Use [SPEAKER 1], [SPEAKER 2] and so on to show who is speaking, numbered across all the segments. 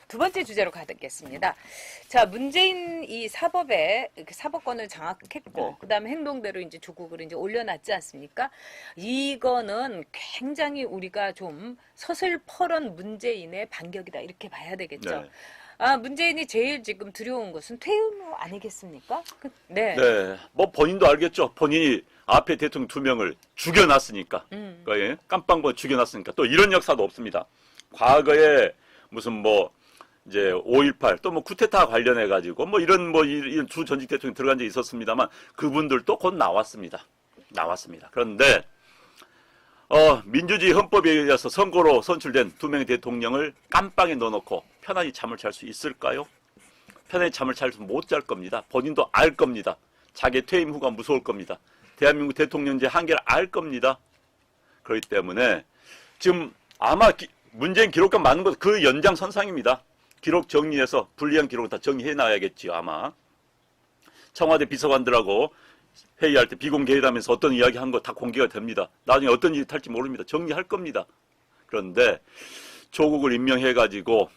[SPEAKER 1] 두 번째 주제로 가겠습니다. 자, 문재인 이 사법에 사법권을 장악했고, 그 다음에 행동대로 이제 조국을 이제 올려놨지 않습니까? 이거는 굉장히 우리가 좀 서슬퍼런 문재인의 반격이다 이렇게 봐야 되겠죠.
[SPEAKER 2] 네.
[SPEAKER 1] 아, 문재인이 제일 지금 두려운 것은 퇴임 후 아니겠습니까? 네.
[SPEAKER 2] 네. 뭐 본인도 알겠죠. 본인이 앞에 대통령 2명을 죽여놨으니까. 그러니까 깜빵 죽여놨으니까. 또 이런 역사도 없습니다. 과거에 무슨 뭐 이제 5.18 또 뭐 쿠데타 관련해 가지고 뭐 이런 주 전직 대통령 들어간 적이 있었습니다만 그분들도 곧 나왔습니다. 그런데 민주주의 헌법에 의해서 선거로 선출된 2명의 대통령을 깜빵에 넣어놓고 편안히 잠을 잘 수 있을까요? 편안히 잠을 잘 못 잘 겁니다. 본인도 알 겁니다. 자기 퇴임 후가 무서울 겁니다. 대한민국 대통령제 한계를 알 겁니다. 그렇기 때문에 지금 아마 문재인 기록관 많은 것 그 연장선상입니다. 기록 정리해서 불리한 기록을 다 정리해놔야겠지요. 아마 청와대 비서관들하고 회의할 때 비공개회담에서 어떤 이야기 한 거 다 공개가 됩니다. 나중에 어떤 일이 탈지 모릅니다. 정리할 겁니다. 그런데 조국을 임명해가지고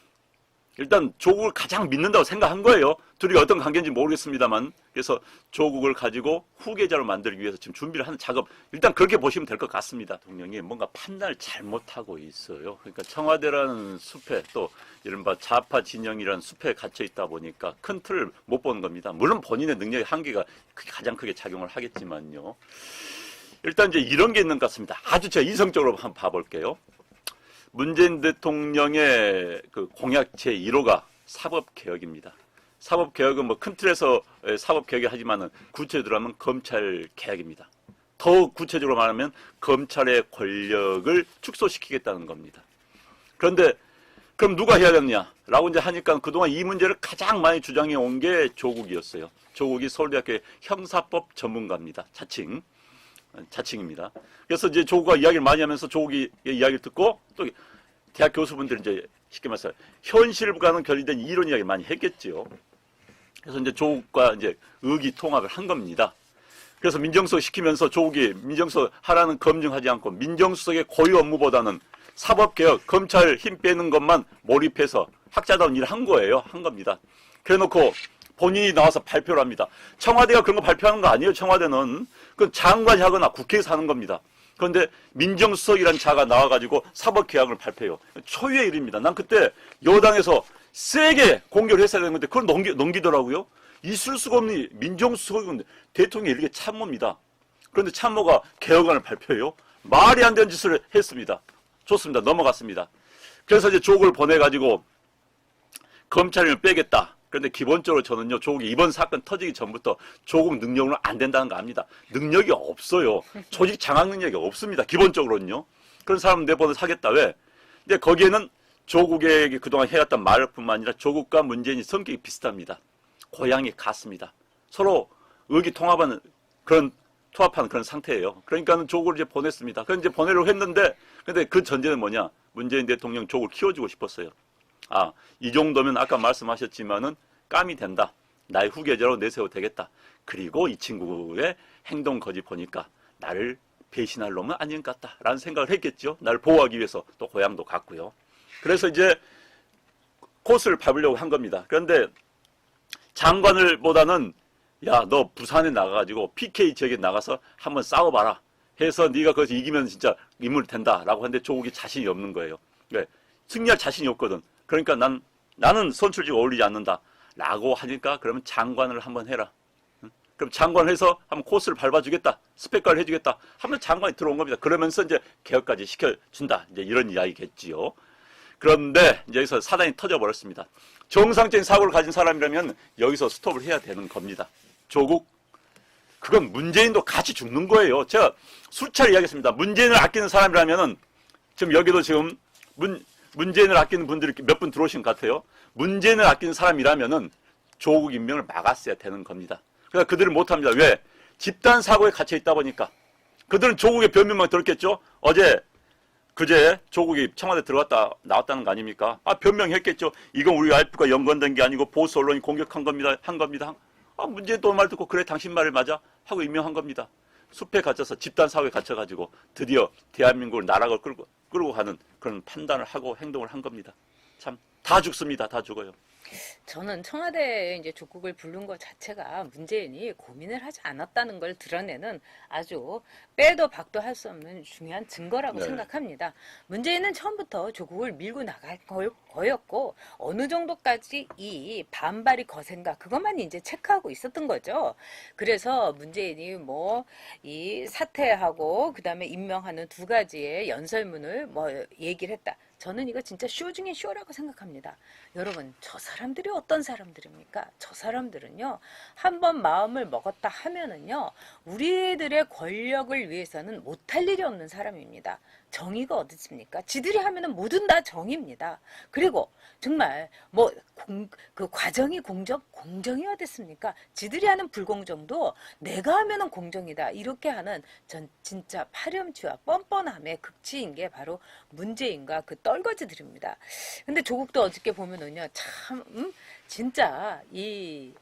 [SPEAKER 2] 일단 조국을 가장 믿는다고 생각한 거예요. 둘이 어떤 관계인지 모르겠습니다만 그래서 조국을 가지고 후계자로 만들기 위해서 지금 준비를 하는 작업 일단 그렇게 보시면 될 것 같습니다. 대통령이 뭔가 판단을 잘못하고 있어요. 그러니까 청와대라는 숲에 또 이른바 좌파 진영이라는 숲에 갇혀 있다 보니까 큰 틀을 못 보는 겁니다. 물론 본인의 능력의 한계가 가장 크게 작용을 하겠지만요. 일단 이제 이런 게 있는 것 같습니다. 아주 제가 이성적으로 한번 봐볼게요. 문재인 대통령의 그 공약 제1호가 사법개혁입니다. 사법개혁은 뭐 큰 틀에서 사법개혁을 하지만은 구체적으로 하면 검찰개혁입니다. 더 구체적으로 말하면 검찰의 권력을 축소시키겠다는 겁니다. 그런데 그럼 누가 해야 되느냐라고 이제 하니까 그동안 이 문제를 가장 많이 주장해 온 게 조국이었어요. 조국이 서울대학교의 형사법 전문가입니다. 자칭입니다. 그래서 이제 조국과 이야기를 많이 하면서 조국이 이야기를 듣고 또 대학 교수분들이 이제 쉽게 말해서 현실과는 결리된 이론 이야기를 많이 했겠지요. 그래서 이제 조국과 이제 의기통합을 한 겁니다. 그래서 민정수석 시키면서 조국이 민정수석 하라는 검증하지 않고 민정수석의 고유 업무보다는 사법개혁, 검찰 힘 빼는 것만 몰입해서 학자다운 일을 한 거예요. 한 겁니다. 그래 놓고 본인이 나와서 발표를 합니다. 청와대가 그런 거 발표하는 거 아니에요. 청와대는. 그건 장관이 하거나 국회에서 하는 겁니다. 그런데 민정수석이라는 자가 나와가지고 사법개혁을 발표해요. 초유의 일입니다. 난 그때 여당에서 세게 공격을 했어야 되는 건데 그걸 넘기더라고요. 있을 수가 없는 민정수석이 대통령이 이렇게 참모입니다. 그런데 참모가 개혁안을 발표해요. 말이 안 되는 짓을 했습니다. 좋습니다. 넘어갔습니다. 그래서 이제 조국을 보내가지고 검찰을 빼겠다. 그런데 기본적으로 저는요, 조국이 이번 사건 터지기 전부터 조국 능력으로 안 된다는 거 압니다. 능력이 없어요. 조직 장악 능력이 없습니다. 기본적으로는요. 그런 사람 내보내서 하겠다. 왜? 근데 거기에는 조국에게 그동안 해왔던 말뿐만 아니라 조국과 문재인이 성격이 비슷합니다. 고향이 같습니다. 서로 의기통합하는 투합하는 그런 상태예요. 그러니까는 조국을 이제 보냈습니다. 그래서 이제 보내려고 했는데, 근데 그 전제는 뭐냐? 문재인 대통령 조국을 키워주고 싶었어요. 아, 이 정도면 아까 말씀하셨지만은 깜이 된다. 나의 후계자로 내세워도 되겠다. 그리고 이 친구의 행동 거짓 보니까 나를 배신할 놈은 아닌 것 같다. 라는 생각을 했겠죠. 나를 보호하기 위해서 또 고향도 갔고요. 그래서 이제 코스를 밟으려고 한 겁니다. 그런데 장관을 보다는 야, 너 부산에 나가가지고 PK 지역에 나가서 한번 싸워봐라. 해서 네가 거기서 이기면 진짜 인물이 된다라고 하는데 조국이 자신이 없는 거예요. 왜? 승리할 자신이 없거든. 그러니까 나는 선출직에 어울리지 않는다. 라고 하니까 그러면 장관을 한번 해라. 응? 그럼 장관을 해서 한번 코스를 밟아주겠다. 스펙과를 해주겠다. 하면 장관이 들어온 겁니다. 그러면서 이제 개혁까지 시켜준다. 이제 이런 이야기겠지요. 그런데 이제 여기서 사단이 터져버렸습니다. 정상적인 사고를 가진 사람이라면 여기서 스톱을 해야 되는 겁니다. 조국, 그건 문재인도 같이 죽는 거예요. 제가 수차례 이야기했습니다. 문재인을 아끼는 사람이라면은 지금 여기도 지금 문재인을 아끼는 분들이 몇 분 들어오신 것 같아요. 문재인을 아끼는 사람이라면은 조국 임명을 막았어야 되는 겁니다. 그러니까 그들은 못합니다. 왜? 집단 사고에 갇혀 있다 보니까. 그들은 조국의 변명만 들었겠죠. 그제 조국이 청와대 들어갔다 나왔다는 거 아닙니까? 아, 변명했겠죠. 이건 우리 와이프가 연관된 게 아니고 보수 언론이 공격한 겁니다. 한 겁니다. 아, 문재인 또 말 듣고 그래 당신 말을 맞아 하고 임명한 겁니다. 숲에 갇혀서 집단 사고에 갇혀가지고 드디어 대한민국을 나락을 끌고 가는 그런 판단을 하고 행동을 한 겁니다. 참 다 죽습니다. 다 죽어요.
[SPEAKER 1] 저는 청와대에 이제 조국을 부른 것 자체가 문재인이 고민을 하지 않았다는 걸 드러내는 아주 빼도 박도 할 수 없는 중요한 증거라고
[SPEAKER 2] 네.
[SPEAKER 1] 생각합니다. 문재인은 처음부터 조국을 밀고 나갈 거였고 어느 정도까지 이 반발이 거센가 그것만 이제 체크하고 있었던 거죠. 그래서 문재인이 뭐 이 사퇴하고 그다음에 임명하는 두 가지의 연설문을 뭐 얘기를 했다. 저는 이거 진짜 쇼 중에 쇼라고 생각합니다. 여러분, 저 사람들이 어떤 사람들입니까? 저 사람들은요, 한번 마음을 먹었다 하면은요, 우리들의 권력을 위해서는 못할 일이 없는 사람입니다. 정의가 어디 있습니까? 지들이 하면은 뭐든 다 정의입니다. 그리고 정말 뭐 그 과정이 공정이 어디 있습니까? 지들이 하는 불공정도 내가 하면은 공정이다. 이렇게 하는 전 진짜 파렴치와 뻔뻔함의 극치인 게 바로 문재인과 그 떨거지들입니다. 근데 조국도 어저께 보면은요, 참 진짜 이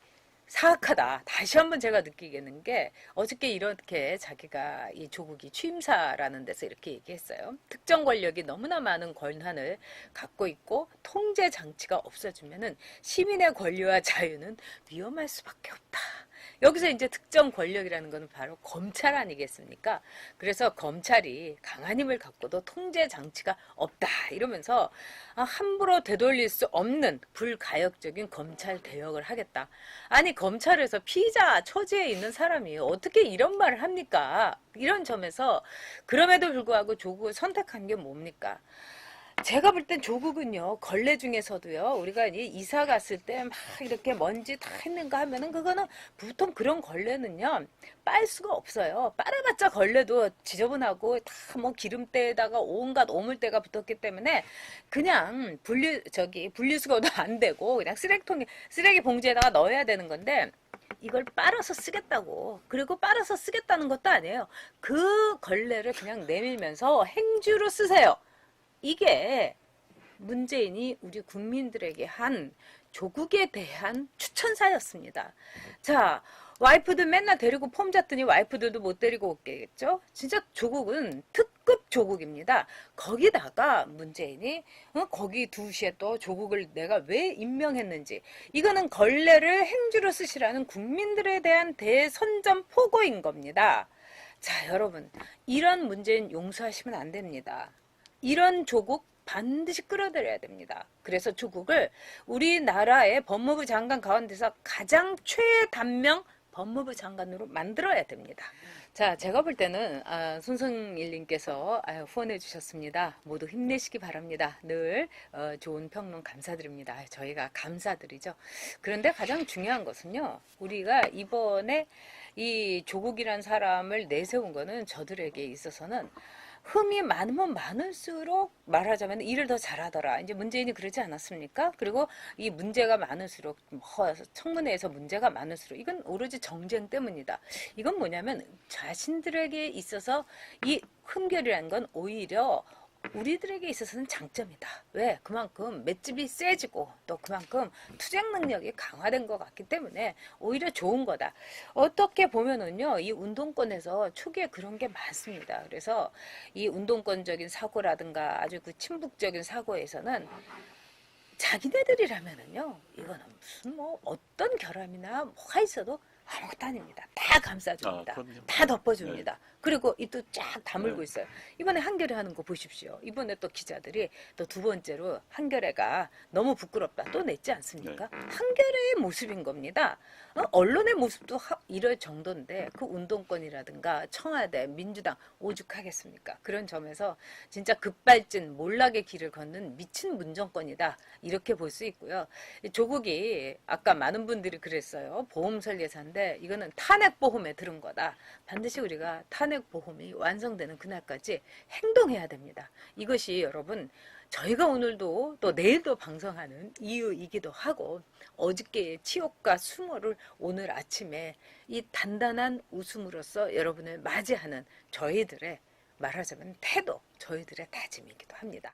[SPEAKER 1] 사악하다. 다시 한번 제가 느끼겠는 게 어저께 이렇게 자기가 이 조국이 취임사라는 데서 이렇게 얘기했어요. 특정 권력이 너무나 많은 권한을 갖고 있고 통제 장치가 없어지면은 시민의 권리와 자유는 위험할 수밖에 없다. 여기서 이제 특정 권력이라는 것은 바로 검찰 아니겠습니까? 그래서 검찰이 강한 힘을 갖고도 통제 장치가 없다 이러면서 함부로 되돌릴 수 없는 불가역적인 검찰 개혁을 하겠다. 아니 검찰에서 피의자 처지에 있는 사람이 어떻게 이런 말을 합니까? 이런 점에서 그럼에도 불구하고 조국을 선택한 게 뭡니까? 제가 볼 땐 조국은요, 걸레 중에서도요, 우리가 이사 갔을 때 막 이렇게 먼지 다 했는가 하면은 그거는 보통 그런 걸레는요, 빨 수가 없어요. 빨아봤자 걸레도 지저분하고 다 뭐 기름때에다가 온갖 오물때가 붙었기 때문에 그냥 분리수거도 안 되고 그냥 쓰레기 봉지에다가 넣어야 되는 건데 이걸 빨아서 쓰겠다고. 그리고 빨아서 쓰겠다는 것도 아니에요. 그 걸레를 그냥 내밀면서 행주로 쓰세요. 이게 문재인이 우리 국민들에게 한 조국에 대한 추천사였습니다. 자, 와이프들 맨날 데리고 폼 잡더니 와이프들도 못 데리고 오겠죠? 진짜 조국은 특급 조국입니다. 거기다가 문재인이 거기 두시에 또 조국을 내가 왜 임명했는지 이거는 걸레를 행주로 쓰시라는 국민들에 대한 대선전포고인 겁니다. 자, 여러분 이런 문재인 용서하시면 안 됩니다. 이런 조국 반드시 끌어들여야 됩니다. 그래서 조국을 우리나라의 법무부 장관 가운데서 가장 최단명 법무부 장관으로 만들어야 됩니다. 자, 제가 볼 때는 손승일님께서 후원해 주셨습니다. 모두 힘내시기 바랍니다. 늘 좋은 평론 감사드립니다. 저희가 감사드리죠. 그런데 가장 중요한 것은요. 우리가 이번에 이 조국이란 사람을 내세운 거는 저들에게 있어서는 흠이 많으면 많을수록 말하자면 일을 더 잘하더라. 이제 문재인이 그러지 않았습니까? 그리고 이 문제가 많을수록 청문회에서 문제가 많을수록 이건 오로지 정쟁 때문이다. 이건 뭐냐면 자신들에게 있어서 이 흠결이라는 건 오히려 우리들에게 있어서는 장점이다. 왜? 그만큼 맷집이 세지고 또 그만큼 투쟁 능력이 강화된 것 같기 때문에 오히려 좋은 거다. 어떻게 보면은요, 이 운동권에서 초기에 그런 게 많습니다. 그래서 이 운동권적인 사고라든가 아주 그 친북적인 사고에서는 자기네들이라면은요, 이거는 무슨 뭐 어떤 결함이나 뭐가 있어도 아무것도 아닙니다. 다 감싸줍니다. 다 덮어줍니다. 그리고 이 또 쫙 다물고 있어요. 이번에 한겨레 하는 거 보십시오. 이번에 또 기자들이 또 두 번째로 한겨레가 너무 부끄럽다 또 냈지 않습니까? 한겨레의 모습인 겁니다. 언론의 모습도 이럴 정도인데 그 운동권이라든가 청와대, 민주당 오죽하겠습니까? 그런 점에서 진짜 급발진, 몰락의 길을 걷는 미친 문정권이다. 이렇게 볼 수 있고요. 조국이 아까 많은 분들이 그랬어요. 보험설 예산인데 이거는 탄핵보험에 들은 거다. 반드시 우리가 탄핵보험이 완성되는 그날까지 행동해야 됩니다. 이것이 여러분 저희가 오늘도 또 내일도 방송하는 이유이기도 하고 어저께의 치욕과 수모를 오늘 아침에 이 단단한 웃음으로써 여러분을 맞이하는 저희들의 말하자면 태도, 저희들의 다짐이기도 합니다.